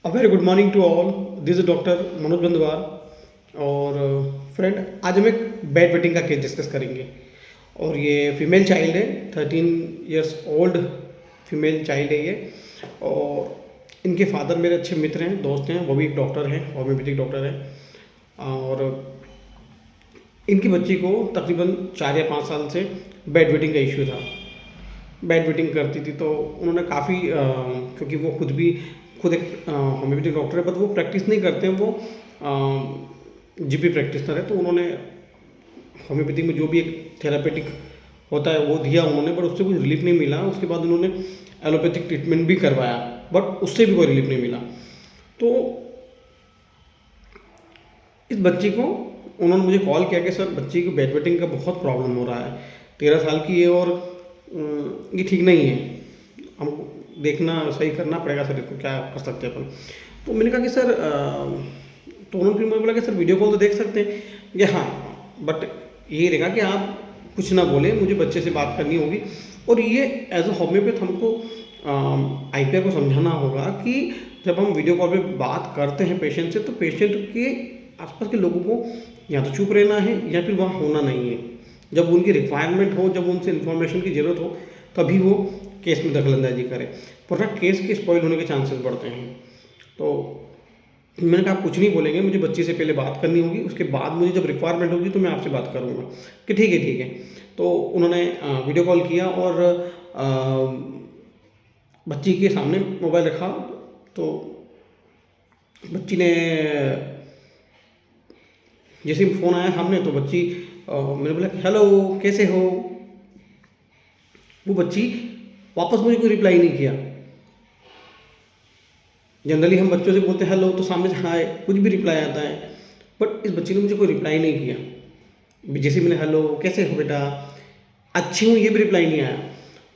Very good morning to all. This is doctor Manoj Bandwar. और friend, आज हम एक बेड वेटिंग का केस डिस्कस करेंगे। और ये फीमेल चाइल्ड है, 13 ईयर्स ओल्ड फीमेल चाइल्ड है ये। और इनके फादर मेरे अच्छे मित्र हैं, दोस्त हैं, वो भी एक डॉक्टर हैं, होम्योपैथिक डॉक्टर हैं। और इनकी बच्ची को तकरीबन 4 या 5 साल से बेड वेटिंग का इश्यू था। बेड वेटिंग करती थी तो उन्होंने काफ़ी क्योंकि वो खुद एक होम्योपैथिक डॉक्टर है, बट वो प्रैक्टिस नहीं करते हैं, वो जीपी प्रैक्टिशनर है। तो उन्होंने होम्योपैथिक में जो भी एक थेरापेटिक होता है वो दिया उन्होंने, बट उससे कुछ रिलीफ नहीं मिला। उसके बाद उन्होंने एलोपैथिक ट्रीटमेंट भी करवाया, बट उससे भी कोई रिलीफ नहीं मिला। तो इस बच्ची को उन्होंने मुझे कॉल किया कि सर, बच्ची को बेड वेटिंग का बहुत प्रॉब्लम हो रहा है, 13 साल की है और ये ठीक नहीं है, हमको देखना सही करना पड़ेगा सर, इसको क्या कर सकते हैं अपन। तो मैंने कहा कि सर तो उन्होंने फिर मुझे बोला कि सर वीडियो कॉल तो देख सकते हैं कि हाँ, बट ये रहेगा कि आप कुछ ना बोले, मुझे बच्चे से बात करनी होगी। और ये एज अ होम्योपैथ हमको आईपीआर को समझाना होगा कि जब हम वीडियो कॉल पे बात करते हैं पेशेंट से, तो पेशेंट के आसपास के लोगों को या तो चुप रहना है या फिर वहाँ होना नहीं है। जब उनकी रिक्वायरमेंट हो, जब उनसे इन्फॉर्मेशन की ज़रूरत हो, तभी वो केस में दखलंदाजी करें, वरना केस के स्पॉइल होने के चांसेस बढ़ते हैं। तो मैंने कहा आप कुछ नहीं बोलेंगे, मुझे बच्ची से पहले बात करनी होगी, उसके बाद मुझे जब रिक्वायरमेंट होगी तो मैं आपसे बात करूँगा। कि ठीक है ठीक है। तो उन्होंने वीडियो कॉल किया और बच्ची के सामने मोबाइल रखा। तो बच्ची ने जैसे ही फ़ोन आया सामने, तो बच्ची मैंने बोला कि हेलो, कैसे हो। वो बच्ची वापस मुझे कोई रिप्लाई नहीं किया। जनरली हम बच्चों से बोलते हैं हेलो, तो सामने से हाय, कुछ भी रिप्लाई आता है, बट इस बच्ची ने मुझे कोई रिप्लाई नहीं किया। जैसे मैंने हेलो, कैसे हो बेटा, अच्छी हूँ, ये भी रिप्लाई नहीं आया।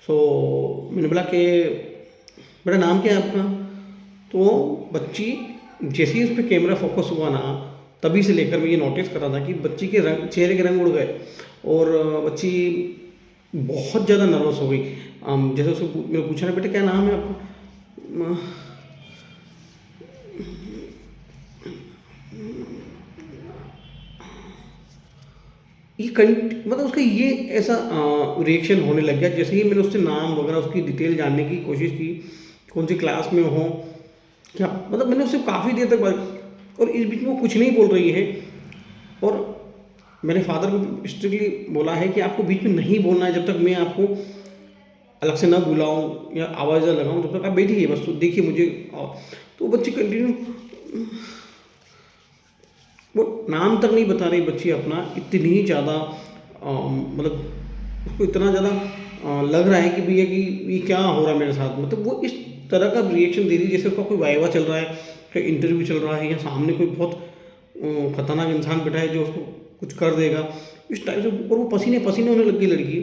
सो मैंने बोला कि बेटा नाम क्या है आपका। तो बच्ची जैसे ही उस पर कैमरा फोकस हुआ ना, तभी से लेकर मैं ये नोटिस कर रहा था कि बच्ची के रंग, चेहरे के रंग उड़ गए। और बच्ची बहुत ज़्यादा नर्वस हो गई। जैसे उसको मैंने पूछा ना, बेटा क्या नाम है आपका। ये मतलब उसका ये ऐसा रिएक्शन होने लग गया, जैसे ही मैंने उससे नाम वगैरह उसकी डिटेल जानने की कोशिश की, कौन सी क्लास में हो, क्या मतलब, मैंने उससे काफ़ी देर तक बात, और इस बीच में वो कुछ नहीं बोल रही है। और मैंने फादर को स्ट्रिक्टली बोला है कि आपको बीच में नहीं बोलना है, जब तक मैं आपको अलग से ना बुलाऊं या आवाज़ ना लगाऊं, तब तक आप बैठिए बस, तो देखिए मुझे। तो वो बच्ची कंटिन्यू, वो नाम तक नहीं बता रही बच्ची अपना, इतनी ज़्यादा मतलब उसको इतना ज़्यादा लग रहा है कि भैया कि ये क्या हो रहा है मेरे साथ। मतलब वो इस तरह का रिएक्शन दे रही है जैसे उसका कोई वाइवा चल रहा है, कोई इंटरव्यू चल रहा है, या सामने कोई बहुत खतरनाक इंसान बैठा है जो उसको कुछ कर देगा, इस टाइप से। और वो पसीने पसीने होने लग गई लड़की,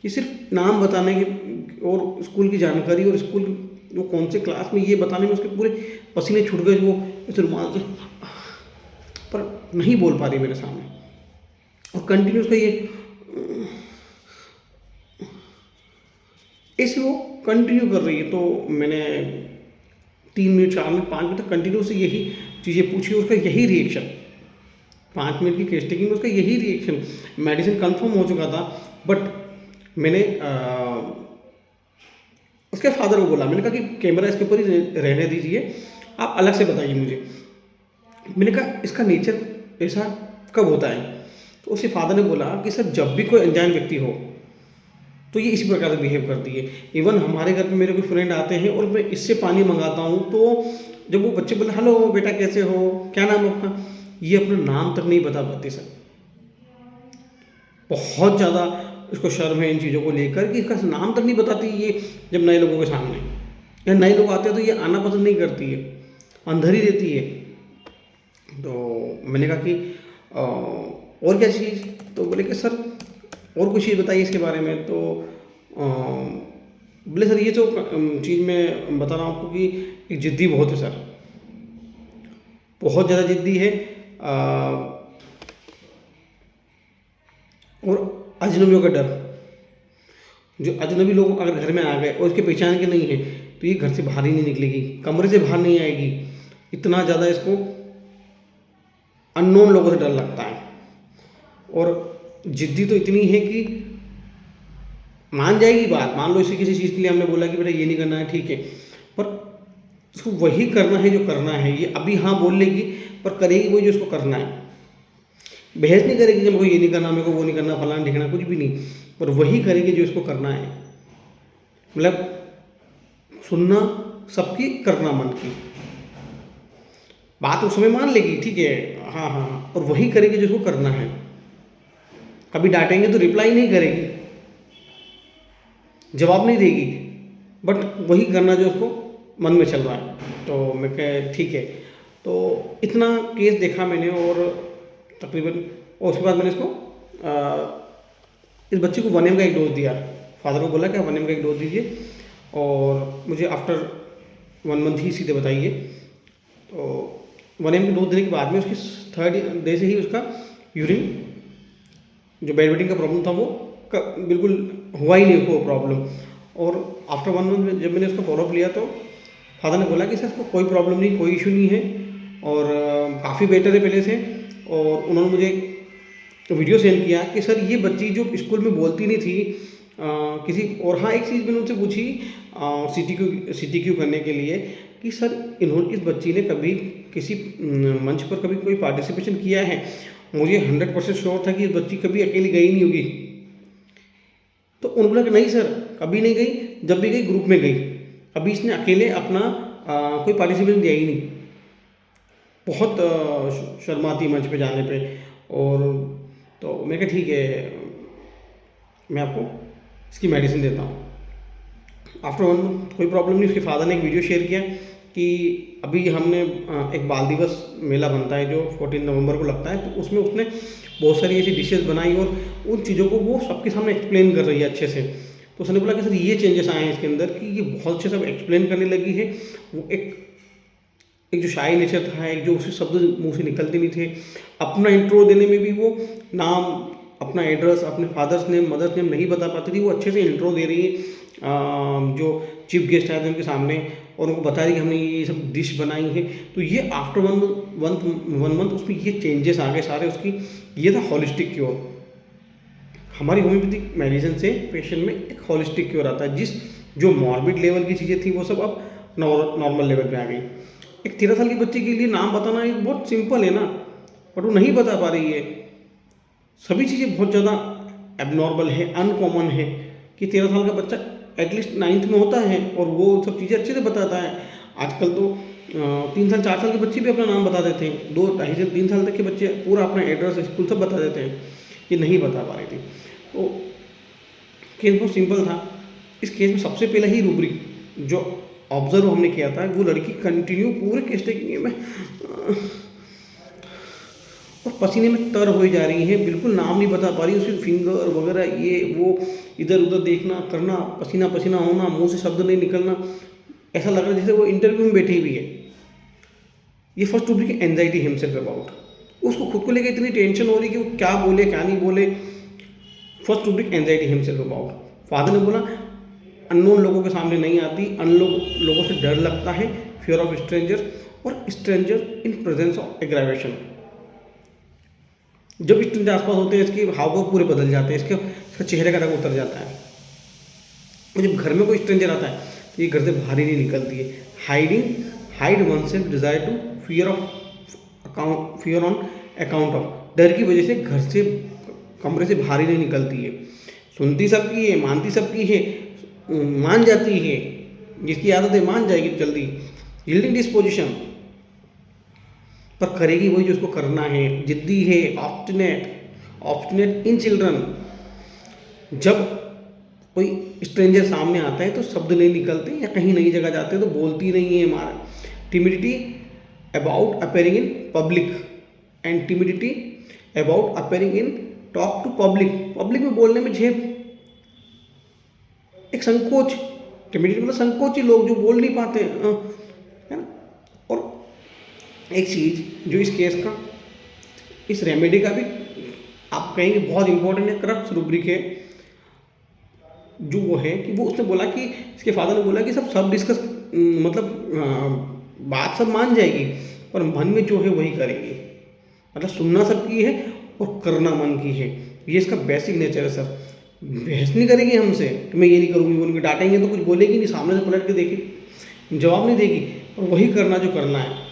कि सिर्फ नाम बताने के और स्कूल की जानकारी और स्कूल वो कौन से क्लास में ये बताने में उसके पूरे पसीने छूट गए। वो इस रुमाल से, पर नहीं बोल पा रही मेरे सामने, और कंटिन्यूस का ये ऐसे वो कंटिन्यू कर रही है। तो मैंने 3 मिनट 4 मिनट 5 मिनट तक कंटिन्यू से यही चीज़ें पूछी, उसका यही रिएक्शन, 5 मिनट की केस टेकिंग में उसका यही रिएक्शन। मेडिसिन कंफर्म हो चुका था, बट मैंने उसके फादर को बोला, मैंने कहा कि कैमरा इसके ऊपर ही रहने दीजिए, आप अलग से बताइए मुझे। मैंने कहा इसका नेचर ऐसा कब होता है। तो उसके फादर ने बोला कि सर, जब भी कोई अनजान व्यक्ति हो तो ये इसी प्रकार से बिहेव करती है। इवन हमारे घर पे मेरे कोई फ्रेंड आते हैं और मैं इससे पानी मंगाता हूँ, तो जब वो बच्चे बोले हेलो बेटा कैसे हो, क्या नाम है आपका, ये अपना नाम तक नहीं बता पाती सर। बहुत ज़्यादा इसको शर्म है इन चीज़ों को लेकर कि इसका नाम तक नहीं बताती ये, जब नए लोगों के सामने, या नए लोग आते हैं तो ये आना पसंद नहीं करती है, अंदर ही रहती है। तो मैंने कहा कि और क्या चीज़। तो बोले कि सर और कुछ चीज़ बताइए इसके बारे में। तो बोले सर, ये जो चीज़ मैं बता रहा हूँ आपको कि एक ज़िद्दी बहुत है सर, बहुत ज़्यादा ज़िद्दी है। और अजनबियों का डर, जो अजनबी लोग अगर घर में आ गए और इसके पहचान के नहीं है, तो ये घर से बाहर ही नहीं निकलेगी, कमरे से बाहर नहीं आएगी। इतना ज़्यादा इसको अननोन लोगों से डर लगता है, और जिद्दी तो इतनी है कि मान जाएगी बात। मान लो इसे किसी चीज़ के लिए हमने बोला कि बेटा ये नहीं करना है, ठीक है, पर उसको वही करना है जो करना है। ये अभी हाँ बोल लेगी, पर करेगी वही जो उसको करना है। बहस नहीं करेगी कि मेरे को ये नहीं करना, मेरे को वो नहीं करना, फलाना ढिकना, कुछ भी नहीं, पर वही करेगी जो इसको करना है। मतलब सुनना सबकी, करना मन की। बात उस समय मान लेगी, ठीक है, हाँ हाँ हाँ, और वही करेगी जो उसको करना है। कभी डांटेंगे तो रिप्लाई नहीं करेगी, जवाब नहीं देगी, बट वही करना जो उसको मन में चल रहा है। तो मैं कह ठीक है। तो इतना केस देखा मैंने, और तकरीबन, और उसके बाद मैंने इसको इस बच्चे को 1M का एक डोज दिया। फादर को बोला कि आप 1M का एक डोज दीजिए, और मुझे आफ्टर 1 मंथ ही सीधे बताइए। तो 1M की डोज देने के बाद में उसकी 3rd डे से ही उसका यूरिन, जो बेडवेटिंग का प्रॉब्लम था, वो बिल्कुल हुआ ही नहीं उसको प्रॉब्लम। और आफ्टर 1 मंथ में जब मैंने उसका फॉलोअप लिया, तो फादर ने बोला कि सर इसको कोई प्रॉब्लम नहीं, कोई इशू नहीं है, और काफ़ी बेटर है पहले से। और उन्होंने मुझे वीडियो सेंड किया कि सर ये बच्ची जो स्कूल में बोलती नहीं थी किसी, और हाँ एक चीज़ मैंने उनसे पूछी CTQ करने के लिए कि सर इन्होंने, इस बच्ची ने कभी किसी मंच पर कभी कोई पार्टिसिपेशन किया है? मुझे 100% श्योर था कि ये बच्ची कभी अकेली गई नहीं होगी। तो उन्होंने बोला कि नहीं सर, कभी नहीं गई, जब भी गई ग्रुप में गई, कभी इसने अकेले अपना कोई पार्टिसिपेशन दिया ही नहीं। बहुत शर्माती मंच पे जाने पे। और तो मैं कहा ठीक है, मैं आपको इसकी मेडिसिन देता हूँ। आफ्टर 1 मंथ कोई प्रॉब्लम नहीं। उसके फादर ने एक वीडियो शेयर किया कि अभी हमने एक बाल दिवस मेला बनता है जो 14 नवंबर को लगता है, तो उसमें उसने बहुत सारी ऐसी डिशेस बनाई, और उन चीज़ों को वो सबके सामने एक्सप्लेन कर रही है अच्छे से। तो उसने बोला कि सर ये चेंजेस आए हैं इसके अंदर कि ये बहुत अच्छे से एक्सप्लेन करने लगी है। वो एक जो शाय नेचर था, एक जो उसे शब्द मुंह से निकलते नहीं थे, अपना इंट्रो देने में भी वो नाम, अपना एड्रेस, अपने फादर्स नेम, मदर्स नेम नहीं बता पाती थी, वो अच्छे से इंट्रो दे रही है जो चीफ गेस्ट आए थे उनके सामने, और उनको बता रही कि हमने ये सब डिश बनाई है। तो ये आफ्टर 1 मंथ उसमें ये चेंजेस आ गए सारे उसकी। ये था हॉलिस्टिक क्योर। हमारी होम्योपैथिक मेडिसिन से पेशेंट में एक हॉलिस्टिक क्योर आता है। जो मॉर्बिड लेवल की चीज़ें थी वो सब अब नॉर्मल लेवल पे आ गई। एक 13 साल की बच्ची के लिए नाम बताना एक बहुत सिंपल है ना, बट वो नहीं बता पा रही है। सभी चीज़ें बहुत ज़्यादा एबनॉर्मल है, अनकॉमन है कि 13 साल का बच्चा एटलीस्ट 9th में होता है और वो सब चीज़ें अच्छे से बताता है। आजकल तो 3 साल 4 साल के बच्चे भी अपना नाम बता देते हैं। 2 ढाई से 3 साल तक के बच्चे पूरा अपना एड्रेस, स्कूल सब बता देते हैं। ये नहीं बता पा रही थी। तो केस बहुत सिंपल था। इस केस में सबसे पहले ही रूब्रिक जो ऑब्जर्व हमने किया था, वो लड़की कंटिन्यू पूरे केस टेकिंग में और पसीने में तर हो जा रही है, बिल्कुल नाम नहीं बता पा रही। उसकी फिंगर वगैरह ये वो इधर उधर देखना करना, पसीना पसीना होना, मुंह से शब्द नहीं निकलना, ऐसा लग रहा है जैसे वो इंटरव्यू में बैठी हुई है। ये first rubric anxiety himself about. उसको खुद को लेकर इतनी टेंशन हो रही कि वो क्या बोले क्या नहीं बोले। First rubric anxiety himself about. Father ने बोला अननोन लोगों के सामने नहीं आती, अननोन लोगों से डर लगता है, फियर ऑफ स्ट्रेंजर, और stranger in presence of aggravation. जब स्ट्रेंजर आसपास होते हैं इसके हाव भाव पूरे बदल जाते हैं, इसका चेहरे का रंग उतर जाता है। और जब घर में कोई स्ट्रेंजर आता है तो ये घर से बाहर ही नहीं निकलती है। Hide one self desire to fear on account of. डर की वजह से घर से, कमरे से बाहर ही नहीं निकलती है। सुनती सबकी है, मानती सबकी है, मान जाती है, जिसकी आदत है मान जाएगी जल्दी। यील्डिंग डिस्पोजिशन, पर करेगी वही जो उसको करना है। जिद्दी है, ऑब्स्टिनेट इन चिल्ड्रन। जब कोई स्ट्रेंजर सामने आता है तो शब्द नहीं निकलते, या कहीं नई जगह जाते हैं तो बोलती नहीं है। हमारा timidity about appearing in public, and timidity about appearing in talk to public में बोलने में झेप, एक संकोच। टिमिडिटी मतलब संकोची लोग जो बोल नहीं पाते हैं, है ना। और एक चीज़ जो इस केस का, इस रेमेडी का भी आप कहेंगे बहुत इंपॉर्टेंट है, क्रक्स रूब्रिक है, जो वो है कि वो उसने बोला कि इसके फादर ने बोला कि सब डिस्कस, मतलब बात सब मान जाएगी पर मन में जो है वही करेगी। मतलब सुनना सबकी है और करना मन की है, ये इसका बेसिक नेचर है सर। बहस नहीं करेगी हमसे कि मैं ये नहीं करूँगी वो नहीं, डांटेंगे तो कुछ बोलेगी नहीं, सामने से पलट के देखेगी, जवाब नहीं देगी, और वही करना जो करना है।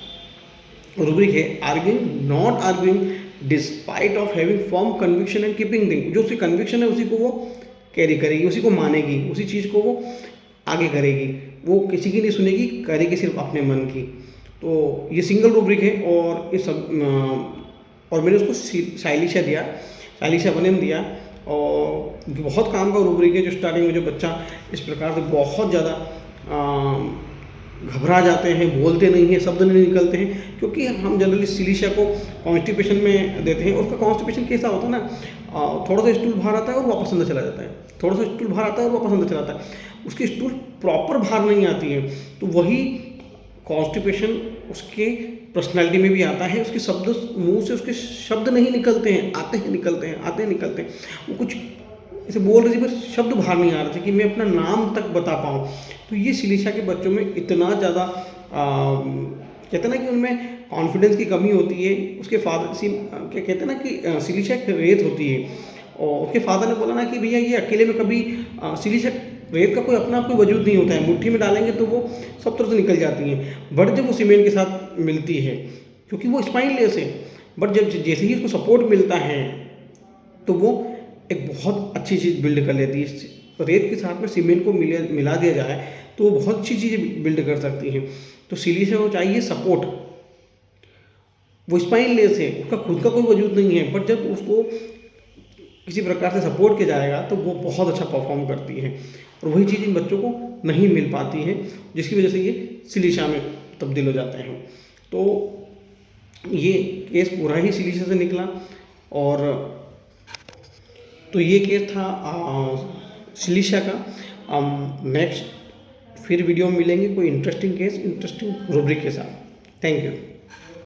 रूब्रिक है arguing not arguing despite of having form conviction and keeping thing. जो उसकी कन्विक्शन है उसी को वो कैरी करेगी, उसी को मानेगी, उसी चीज़ को वो आगे करेगी, वो किसी की नहीं सुनेगी, करेगी सिर्फ अपने मन की। तो ये सिंगल रूब्रिक है और ये सब और मैंने उसको साइलिशा दिया, साइलिशा वनम दिया, और बहुत काम का रूब्रिक है। जो स्टार्टिंग में जो बच्चा इस प्रकार से बहुत ज़्यादा घबरा जाते हैं, बोलते नहीं हैं, शब्द नहीं निकलते हैं, क्योंकि हम जनरली सिलिशा को कॉन्स्टिपेशन में देते हैं। और उसका कॉन्स्टिपेशन कैसा होता है ना, थोड़ा सा स्टूल बाहर आता है और वापस अंदर चला जाता है, थोड़ा सा स्टूल बाहर आता है और वापस अंदर चला जाता है, उसकी स्टूल प्रॉपर बाहर नहीं आती है। तो वही कॉन्स्टिपेशन उसके पर्सनैलिटी में भी आता है, उसके शब्द मुंह से उसके शब्द नहीं निकलते हैं, आते हैं निकलते हैं, आते हैं निकलते हैं। वो कुछ ऐसे बोल रही थी पर शब्द बाहर नहीं आ रहे थे कि मैं अपना नाम तक बता पाऊँ। तो ये सिलिशा के बच्चों में इतना ज़्यादा कहते हैं ना कि उनमें कॉन्फिडेंस की कमी होती है। उसके फादर क्या कहते हैं ना कि सिलिशा एक रेत होती है, और उसके फादर ने बोला ना कि भैया ये अकेले में कभी सिलिशा रेत का कोई अपना कोई वजूद नहीं होता है, मुट्ठी में डालेंगे तो वो सब तरह से निकल जाती हैं, बट जब वो सीमेंट के साथ मिलती है, क्योंकि वो स्पाइनलेस है, बट जब जैसे ही उसको सपोर्ट मिलता है तो वो एक बहुत अच्छी चीज़ बिल्ड कर लेती है। रेत के साथ में सीमेंट को मिला दिया जाए तो वो बहुत अच्छी चीज़ें बिल्ड कर सकती हैं। तो सिलिशा को चाहिए सपोर्ट, वो स्पाइनलेस है, उसका खुद का कोई वजूद नहीं है, बट जब उसको किसी प्रकार से सपोर्ट किया जाएगा तो वो बहुत अच्छा परफॉर्म करती है। और वही चीज़ इन बच्चों को नहीं मिल पाती है, जिसकी वजह से ये सिलिशा में तब्दील हो जाते हैं। तो ये केस पूरा ही सिलिशा से निकला, और तो ये केस था सिलिशा का। नेक्स्ट फिर वीडियो में मिलेंगे कोई इंटरेस्टिंग केस, इंटरेस्टिंग रूब्रिक के साथ। Thank you.